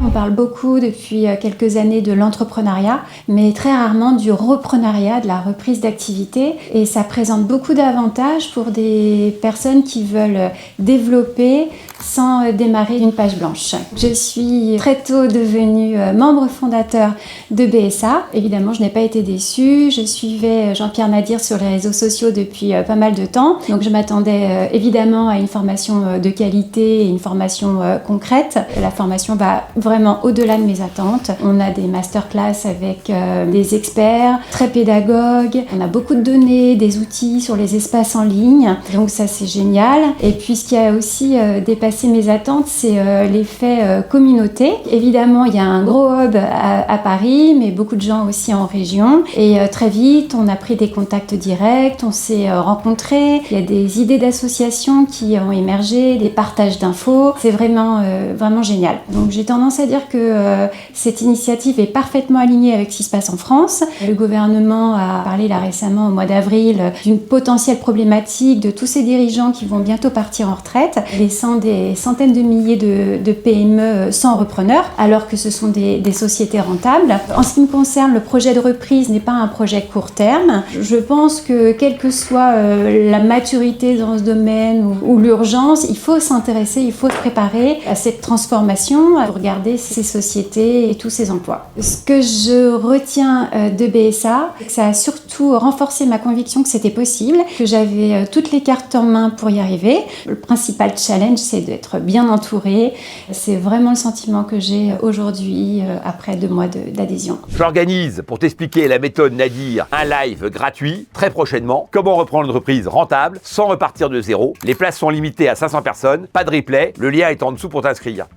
On parle beaucoup depuis quelques années de l'entrepreneuriat, mais très rarement du reprenariat, de la reprise d'activité. Et ça présente beaucoup d'avantages pour des personnes qui veulent développer sans démarrer d'une page blanche. Je suis très tôt devenue membre fondateur de BSA. Évidemment, je n'ai pas été déçue. Je suivais Jean-Pierre Nadir sur les réseaux sociaux depuis pas mal de temps. Donc je m'attendais évidemment à une formation de qualité et une formation concrète. La formation va vraiment au-delà de mes attentes. On a des masterclass avec des experts, très pédagogues. On a beaucoup de données, des outils sur les espaces en ligne. Donc ça, c'est génial. Et puis ce qui a aussi dépassé mes attentes, c'est l'effet communauté. Évidemment, il y a un gros hub à Paris, mais beaucoup de gens aussi en région. Et très vite, on a pris des contacts directs, on s'est rencontrés. Il y a des idées d'associations qui ont émergé, des partages d'infos. C'est vraiment génial. Donc j'ai tendance à dire que cette initiative est parfaitement alignée avec ce qui se passe en France. Le gouvernement a parlé là récemment, au mois d'avril, d'une potentielle problématique de tous ces dirigeants qui vont bientôt partir en retraite, laissant des centaines de milliers de PME sans repreneur, alors que ce sont des sociétés rentables. En ce qui me concerne, le projet de reprise n'est pas un projet court terme. Je pense que quelle que soit la maturité dans ce domaine ou l'urgence, il faut s'intéresser, il faut se préparer à cette transformation, à regarder ces sociétés et tous ces emplois. Ce que je retiens de BSA, c'est que ça a surtout renforcé ma conviction que c'était possible, que j'avais toutes les cartes en main pour y arriver. Le principal challenge, c'est d'être bien entouré. C'est vraiment le sentiment que j'ai aujourd'hui après 2 mois d'adhésion. J'organise, pour t'expliquer la méthode Nadir, un live gratuit très prochainement. Comment reprendre une entreprise rentable sans repartir de zéro. Les places sont limitées à 500 personnes. Pas de replay. Le lien est en dessous pour t'inscrire.